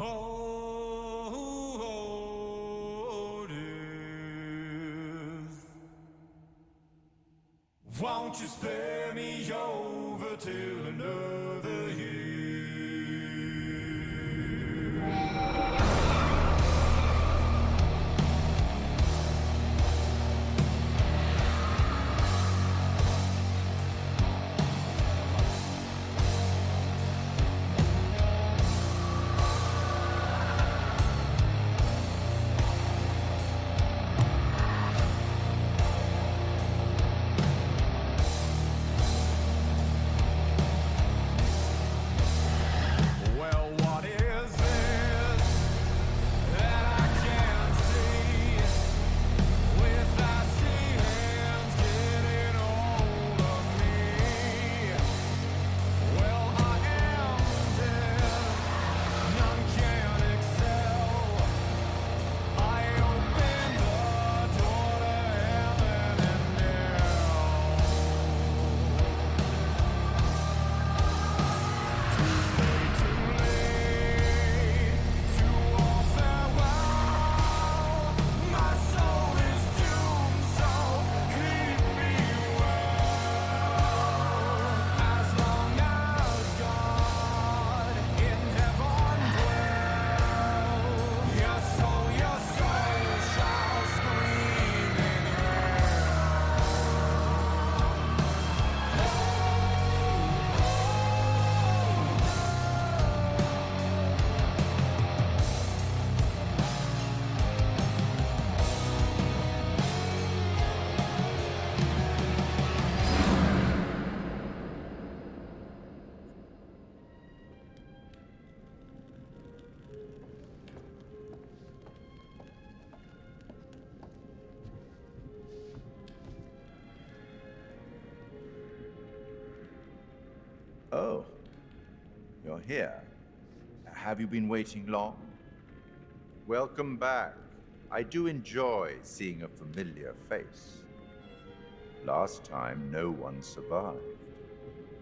Oh, death, won't you spare me over till another year? Well, what is this that I can't see? With icy hands getting hold of me. Well, I am dead, none can excel. I open the door to heaven and hell. Too late to all farewell. My soul is doomed, so heed me well. As long as God in heaven dwells, your soul shall scream in Oh, you're here. Have you been waiting long? Welcome back. I do enjoy seeing a familiar face. Last time, no one survived.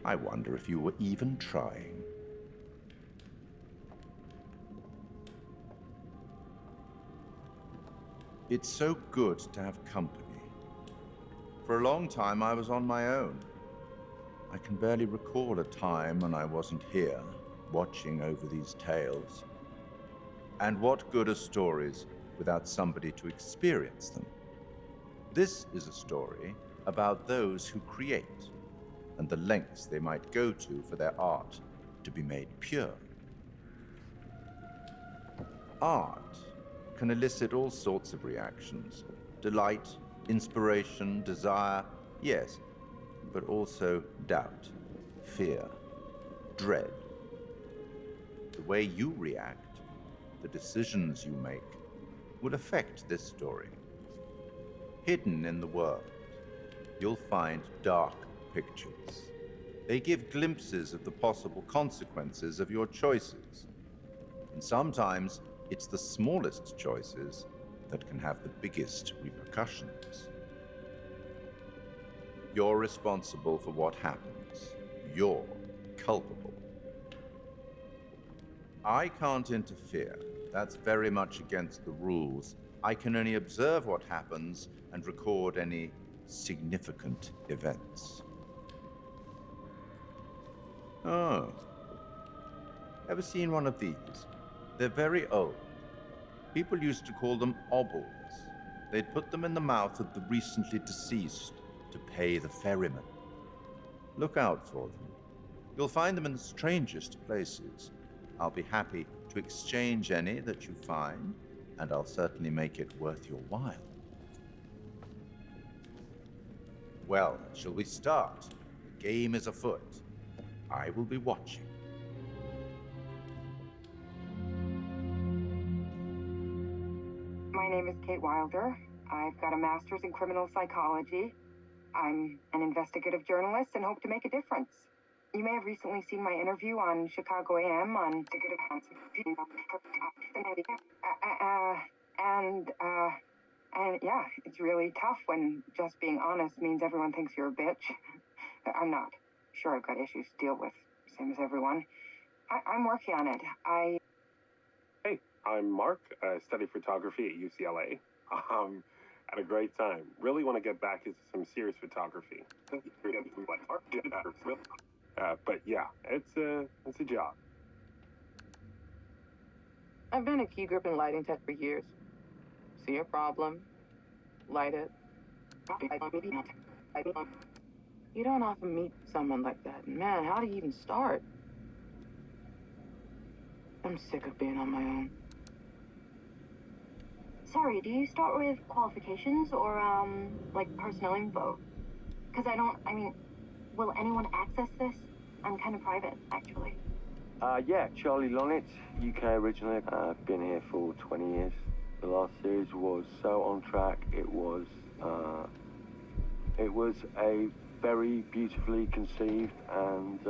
I wonder if you were even trying. It's so good to have company. For a long time, I was on my own. I can barely recall a time when I wasn't here, watching over these tales. And what good are stories without somebody to experience them? This is a story about those who create, and the lengths they might go to for their art to be made pure. Art can elicit all sorts of reactions: delight, inspiration, desire, yes, but also doubt, fear, dread. The way you react, the decisions you make, will affect this story. Hidden in the world, you'll find dark pictures. They give glimpses of the possible consequences of your choices. And sometimes it's the smallest choices that can have the biggest repercussions. You're responsible for what happens. You're culpable. I can't interfere. That's very much against the rules. I can only observe what happens and record any significant events. Oh. Ever seen one of these? They're very old. People used to call them obbles. They'd put them in the mouth of the recently deceased to pay the ferryman. Look out for them. You'll find them in the strangest places. I'll be happy to exchange any that you find, and I'll certainly make it worth your while. Well, shall we start? The game is afoot. I will be watching. My name is Kate Wilder. I've got a master's in criminal psychology. I'm an investigative journalist and hope to make a difference. You may have recently seen my interview on Chicago AM on and yeah, it's really tough when just being honest means everyone thinks you're a bitch. I'm not. Sure, I've got issues to deal with, same as everyone. I'm working on it. Hey, I'm Mark. I study photography at UCLA. Had a great time. Really want to get back into some serious photography. But yeah, it's a job. I've been a key grip and lighting tech for years. See a problem, light it. You don't often meet someone like that. And man, how do you even start? I'm sick of being on my own. Sorry, do you start with qualifications or, like personnel info? Because I mean, will anyone access this? I'm kind of private, actually. Yeah, Charlie Lonitz, UK originally. I've been here for 20 years. The last series was so on track. It was a very beautifully conceived and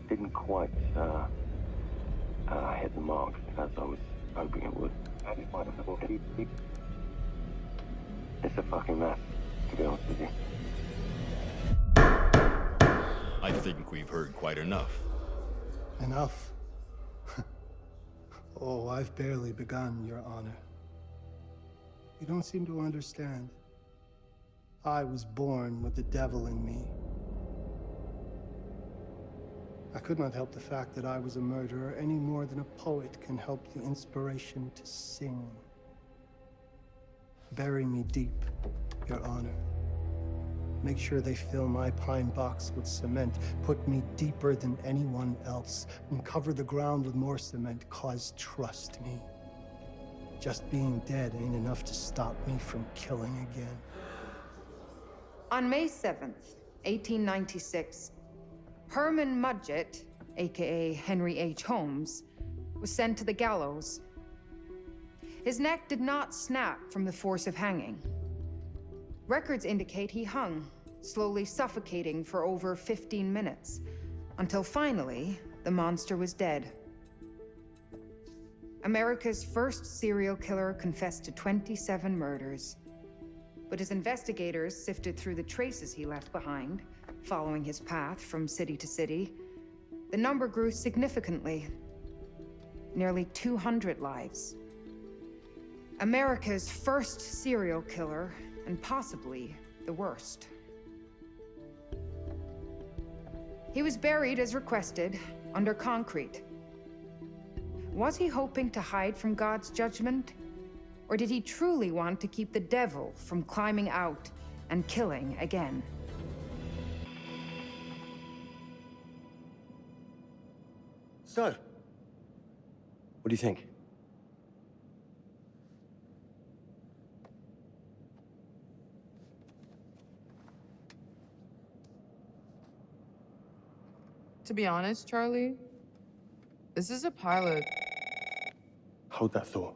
didn't quite hit the mark as I was hoping it would. It's a fucking mess, to be honest with you. I think we've heard quite enough. Enough? Oh, I've barely begun, Your Honor. You don't seem to understand. I was born with the devil in me. I could not help the fact that I was a murderer any more than a poet can help the inspiration to sing. Bury me deep, Your Honor. Make sure they fill my pine box with cement. Put me deeper than anyone else. And cover the ground with more cement, 'cause trust me, just being dead ain't enough to stop me from killing again. On May 7th, 1896, Herman Mudgett, aka Henry H. Holmes, was sent to the gallows. His neck did not snap from the force of hanging. Records indicate he hung, slowly suffocating for over 15 minutes, until finally, the monster was dead. America's first serial killer confessed to 27 murders. But as investigators sifted through the traces he left behind, following his path from city to city, the number grew significantly. Nearly 200 lives. America's first serial killer, and possibly the worst. He was buried as requested, under concrete. Was he hoping to hide from God's judgment? Or did he truly want to keep the devil from climbing out and killing again? So, what do you think? To be honest, Charlie, this is a pilot. Hold that thought.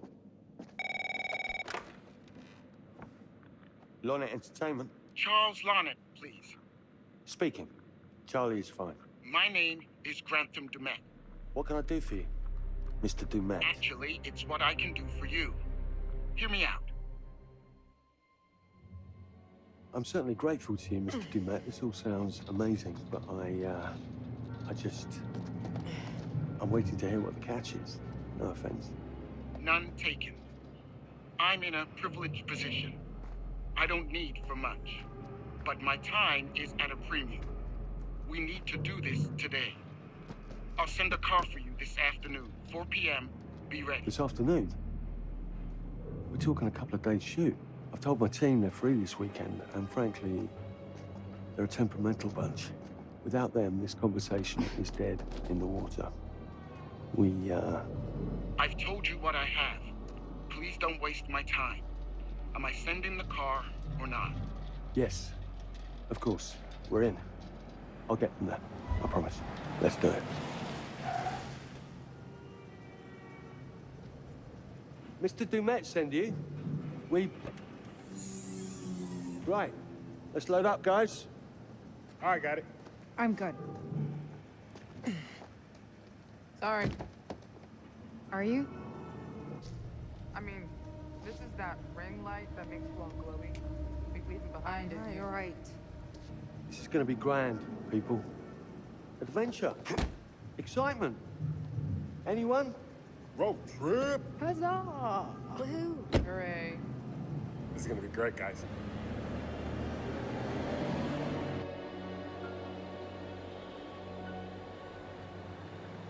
Lonnet Entertainment. Charles Lonnet, please. Speaking. Charlie is fine. My name is Grantham Dumet. What can I do for you, Mr. Dumet? Actually, it's what I can do for you. Hear me out. I'm certainly grateful to you, Mr. Dumet. This all sounds amazing, but I'm waiting to hear what the catch is. No offense. None taken. I'm in a privileged position. I don't need for much, but my time is at a premium. We need to do this today. I'll send a car for you this afternoon, 4 p.m. Be ready. This afternoon? We're talking a couple of days shoot. I've told my team they're free this weekend, and frankly, they're a temperamental bunch. Without them, this conversation is dead in the water. I've told you what I have. Please don't waste my time. Am I sending the car or not? Yes, of course. We're in. I'll get them there. I promise. Let's do it. Mr. Dumet send you? Right. Let's load up, guys. All right, got it. I'm good. Sorry. Are you? I mean, this is that ring light that makes you all glowy. We leave it behind it. You're right. This is gonna be grand, people. Adventure. Excitement. Anyone? Road trip. Huzzah! Woohoo! Hooray. This is gonna be great, guys.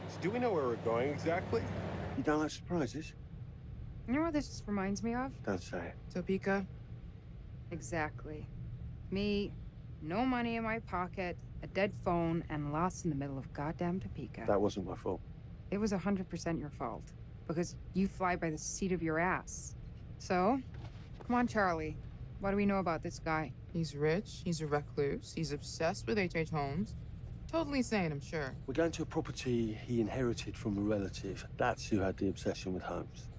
So do we know where we're going exactly? You don't like surprises? You know what this reminds me of? Don't say it. Topeka? Exactly. Me, no money in my pocket, a dead phone, and lost in the middle of goddamn Topeka. That wasn't my fault. It was 100% your fault. Because you fly by the seat of your ass. So, come on, Charlie. What do we know about this guy? He's rich, he's a recluse, he's obsessed with H.H. Holmes. Totally sane, I'm sure. We're going to a property he inherited from a relative. That's who had the obsession with Holmes.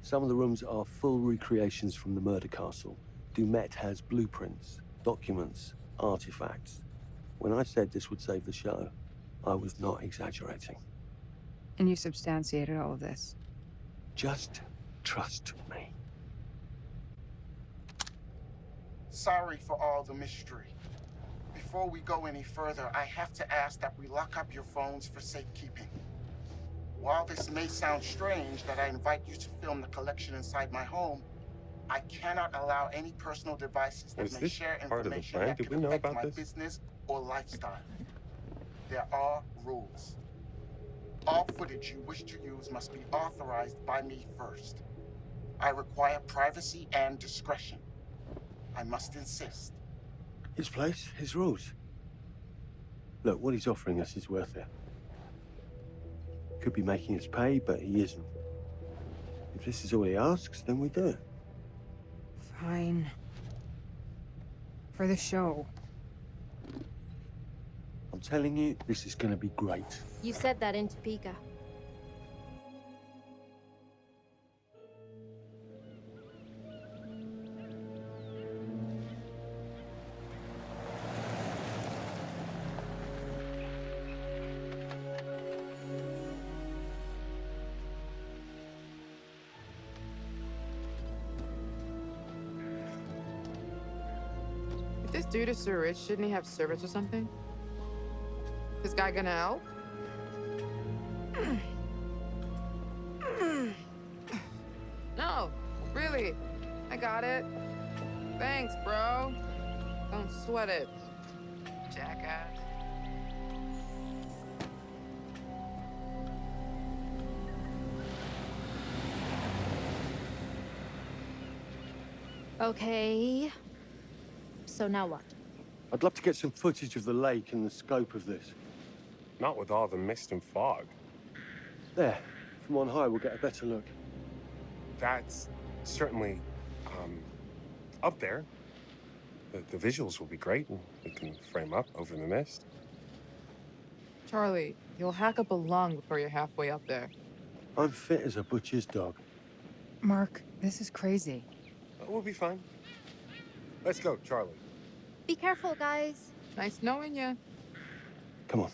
Some of the rooms are full recreations from the murder castle. Dumet has blueprints, documents, artifacts. When I said this would save the show, I was not exaggerating. And you substantiated all of this. Just trust me. Sorry for all the mystery. Before we go any further, I have to ask that we lock up your phones for safekeeping. While this may sound strange that I invite you to film the collection inside my home, I cannot allow any personal devices that Is may this share part of the information plan? that Did could we know affect about my this? business or lifestyle. There are rules. All footage you wish to use must be authorized by me first. I require privacy and discretion. I must insist. His place, his rules. Look, what he's offering us is worth it. Could be making us pay, but he isn't. If this is all he asks, then we do it. Fine. For the show. I'm telling you, this is gonna be great. You said that in Topeka. If this dude is so rich, shouldn't he have servants or something? This guy gonna help? No, really. I got it. Thanks, bro. Don't sweat it, jackass. Okay. So now what? I'd love to get some footage of the lake and the scope of this. Not with all the mist and fog. There, from on high, we'll get a better look. That's certainly, up there. The visuals will be great, and we can frame up over the mist. Charlie, you'll hack up a lung before you're halfway up there. I'm fit as a butcher's dog. Mark, this is crazy. We'll be fine. Let's go, Charlie. Be careful, guys. Nice knowing you. Come on.